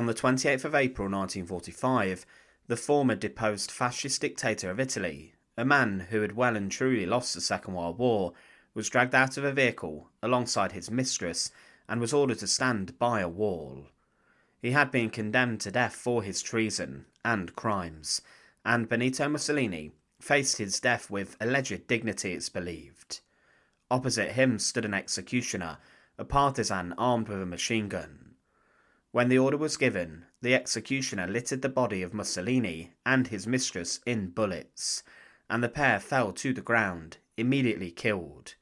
On the 28th of April 1945, the former deposed fascist dictator of Italy, a man who had well and truly lost the Second World War, was dragged out of a vehicle alongside his mistress and was ordered to stand by a wall. He had been condemned to death for his treason and crimes, and Benito Mussolini faced his death with alleged dignity, it's believed. Opposite him stood an executioner, a partisan armed with a machine gun. When the order was given, the executioner littered the body of Mussolini and his mistress in bullets, and the pair fell to the ground, immediately killed.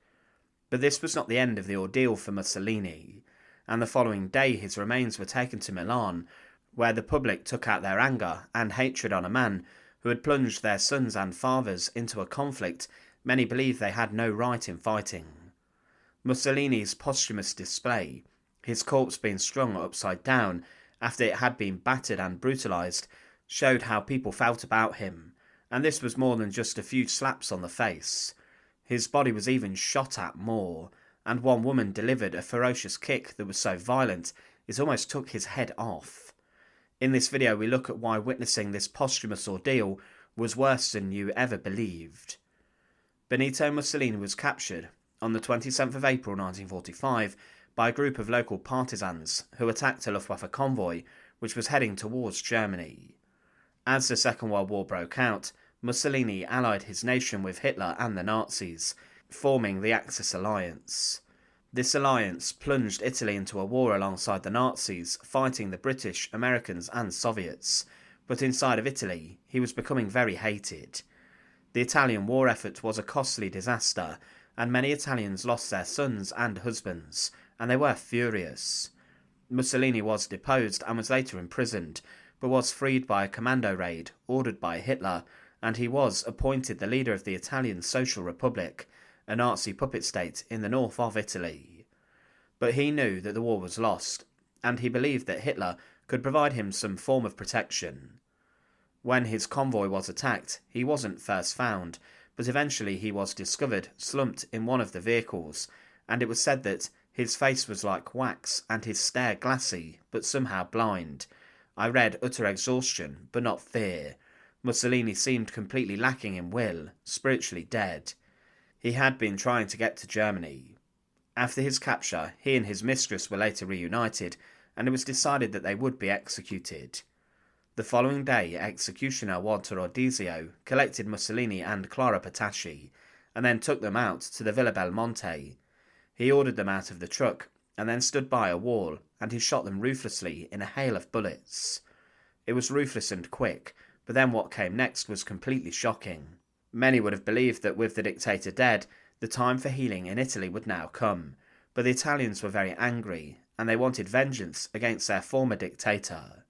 But this was not the end of the ordeal for Mussolini, and the following day his remains were taken to Milan, where the public took out their anger and hatred on a man who had plunged their sons and fathers into a conflict many believed they had no right in fighting. Mussolini's posthumous display, his corpse being strung upside down after it had been battered and brutalised, showed how people felt about him, and this was more than just a few slaps on the face. His body was even shot at more, and one woman delivered a ferocious kick that was so violent it almost took his head off. In this video we look at why witnessing this posthumous ordeal was worse than you ever believed. Benito Mussolini was captured on the 27th of April 1945 by a group of local partisans who attacked a Luftwaffe convoy which was heading towards Germany. As the Second World War broke out, Mussolini allied his nation with Hitler and the Nazis, forming the Axis alliance. This alliance plunged Italy into a war alongside the Nazis, fighting the British, Americans and Soviets, but inside of Italy he was becoming very hated. The Italian war effort was a costly disaster, and many Italians lost their sons and husbands, and they were furious. Mussolini was deposed and was later imprisoned, but was freed by a commando raid ordered by Hitler, and he was appointed the leader of the Italian Social Republic, a Nazi puppet state in the north of Italy. But he knew that the war was lost, and he believed that Hitler could provide him some form of protection. When his convoy was attacked, he wasn't first found, but eventually he was discovered slumped in one of the vehicles, and it was said that his face was like wax and his stare glassy, but somehow blind. I read utter exhaustion, but not fear. Mussolini seemed completely lacking in will, spiritually dead. He had been trying to get to Germany. After his capture, he and his mistress were later reunited, and it was decided that they would be executed. The following day, executioner Walter Ordizio collected Mussolini and Clara Petacci, and then took them out to the Villa Belmonte. He ordered them out of the truck, and then stood by a wall, and he shot them ruthlessly in a hail of bullets. It was ruthless and quick, but then what came next was completely shocking. Many would have believed that with the dictator dead, the time for healing in Italy would now come, but the Italians were very angry, and they wanted vengeance against their former dictator.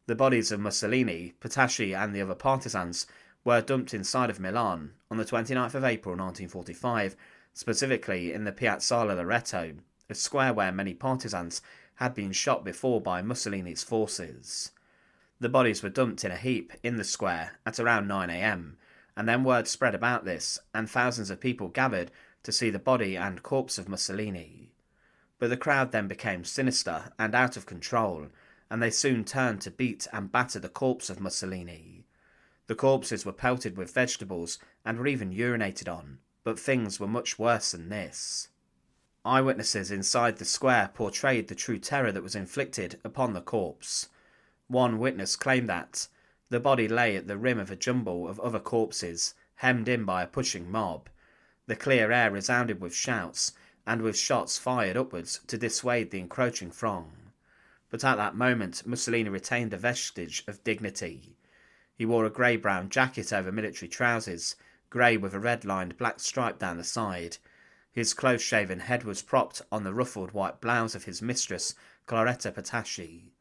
The bodies of Mussolini, Petacci and the other partisans were dumped inside of Milan on the 29th of April 1945, specifically in the Piazzale Loreto, a square where many partisans had been shot before by Mussolini's forces. The bodies were dumped in a heap in the square at around 9 AM, and then word spread about this, and thousands of people gathered to see the body and corpse of Mussolini. But the crowd then became sinister and out of control, and they soon turned to beat and batter the corpse of Mussolini. The corpses were pelted with vegetables and were even urinated on, but things were much worse than this. Eyewitnesses inside the square portrayed the true terror that was inflicted upon the corpse. One witness claimed that the body lay at the rim of a jumble of other corpses, hemmed in by a pushing mob. The clear air resounded with shouts, and with shots fired upwards to dissuade the encroaching throng. But at that moment Mussolini retained a vestige of dignity. He wore a grey-brown jacket over military trousers, grey with a red-lined black stripe down the side. His close-shaven head was propped on the ruffled white blouse of his mistress, Clara Petacci.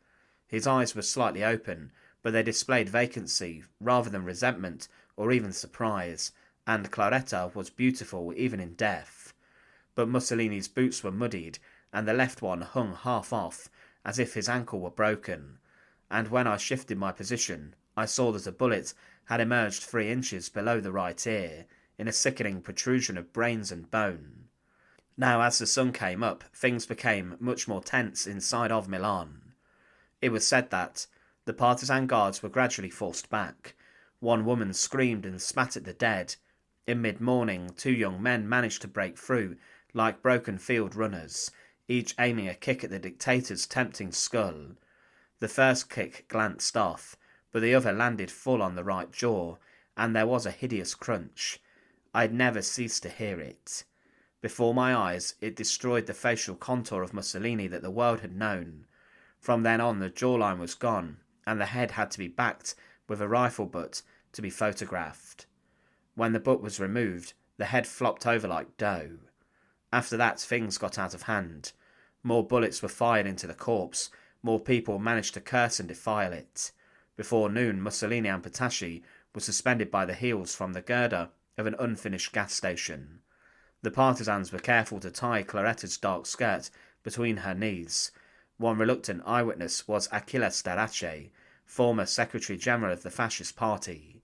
His eyes were slightly open, but they displayed vacancy rather than resentment or even surprise, and Claretta was beautiful even in death. But Mussolini's boots were muddied, and the left one hung half off, as if his ankle were broken, and when I shifted my position, I saw that a bullet had emerged 3 inches below the right ear, in a sickening protrusion of brains and bone. Now, as the sun came up, things became much more tense inside of Milan. It was said that the partisan guards were gradually forced back. One woman screamed and spat at the dead. In mid-morning, 2 young men managed to break through, like broken field runners, each aiming a kick at the dictator's tempting skull. The first kick glanced off, but the other landed full on the right jaw, and there was a hideous crunch. I had never ceased to hear it. Before my eyes, it destroyed the facial contour of Mussolini that the world had known. From then on, the jawline was gone, and the head had to be backed with a rifle butt to be photographed. When the butt was removed, the head flopped over like dough. After that, things got out of hand. More bullets were fired into the corpse. More people managed to curse and defile it. Before noon, Mussolini and Petacci were suspended by the heels from the girder of an unfinished gas station. The partisans were careful to tie Claretta's dark skirt between her knees. One reluctant eyewitness was Achille Starace, former Secretary-General of the Fascist Party.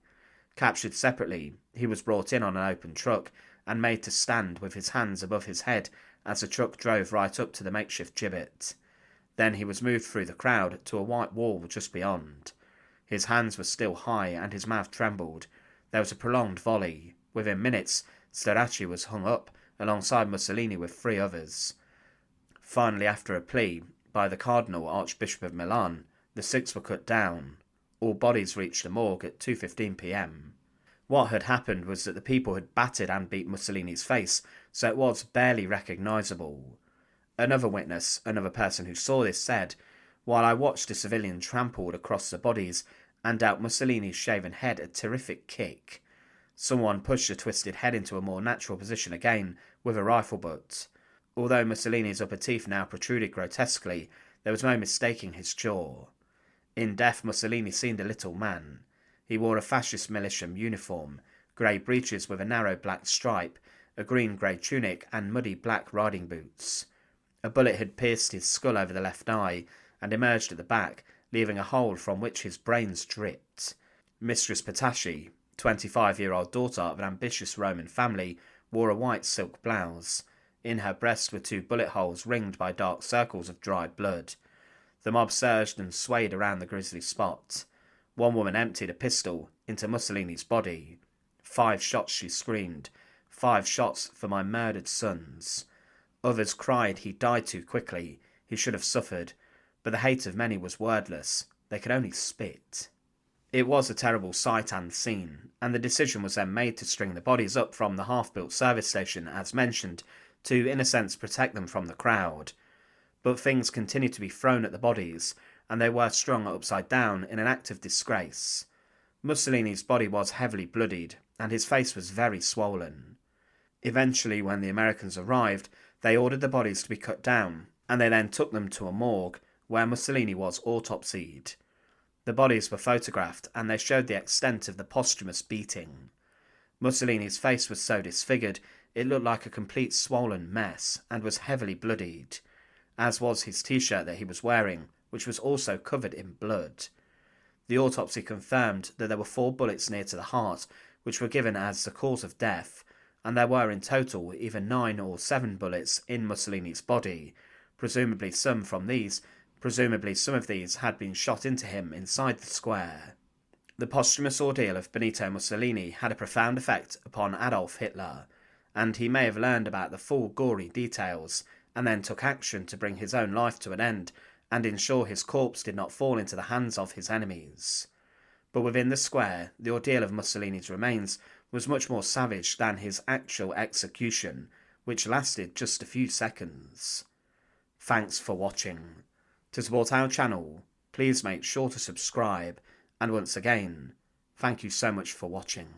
Captured separately, he was brought in on an open truck and made to stand with his hands above his head as the truck drove right up to the makeshift gibbet. Then he was moved through the crowd to a white wall just beyond. His hands were still high and his mouth trembled. There was a prolonged volley. Within minutes, Starace was hung up alongside Mussolini with 3 others. Finally, after a plea by the Cardinal Archbishop of Milan, the 6 were cut down. All bodies reached the morgue at 2:15 p.m. What had happened was that the people had battered and beat Mussolini's face, so it was barely recognisable. Another witness, another person who saw this, said, "While I watched a civilian trampled across the bodies and dealt Mussolini's shaven head a terrific kick. Someone pushed the twisted head into a more natural position again with a rifle butt. Although Mussolini's upper teeth now protruded grotesquely, there was no mistaking his jaw. In death, Mussolini seemed a little man. He wore a fascist militia uniform, grey breeches with a narrow black stripe, a green-grey tunic and muddy black riding boots. A bullet had pierced his skull over the left eye and emerged at the back, leaving a hole from which his brains dripped. Mistress Petacci, 25-year-old daughter of an ambitious Roman family, wore a white silk blouse. In her breast were 2 bullet holes ringed by dark circles of dried blood. The mob surged and swayed around the grisly spot. One woman emptied a pistol into Mussolini's body. 5 shots, she screamed. 5 shots for my murdered sons. Others cried he died too quickly. He should have suffered. But the hate of many was wordless. They could only spit. It was a terrible sight and scene, and the decision was then made to string the bodies up from the half-built service station, as mentioned, to, in a sense, protect them from the crowd. But things continued to be thrown at the bodies, and they were strung upside down in an act of disgrace. Mussolini's body was heavily bloodied, and his face was very swollen. Eventually, when the Americans arrived, they ordered the bodies to be cut down, and they then took them to a morgue, where Mussolini was autopsied. The bodies were photographed, and they showed the extent of the posthumous beating. Mussolini's face was so disfigured, it looked like a complete swollen mess, and was heavily bloodied, as was his t-shirt that he was wearing, which was also covered in blood. The autopsy confirmed that there were 4 bullets near to the heart, which were given as the cause of death, and there were in total either 9 or 7 bullets in Mussolini's body. Presumably some of these had been shot into him inside the square. The posthumous ordeal of Benito Mussolini had a profound effect upon Adolf Hitler, and he may have learned about the full gory details, and then took action to bring his own life to an end and ensure his corpse did not fall into the hands of his enemies. But within the square, the ordeal of Mussolini's remains was much more savage than his actual execution, which lasted just a few seconds. Thanks for watching. To support our channel, please make sure to subscribe, and once again, thank you so much for watching.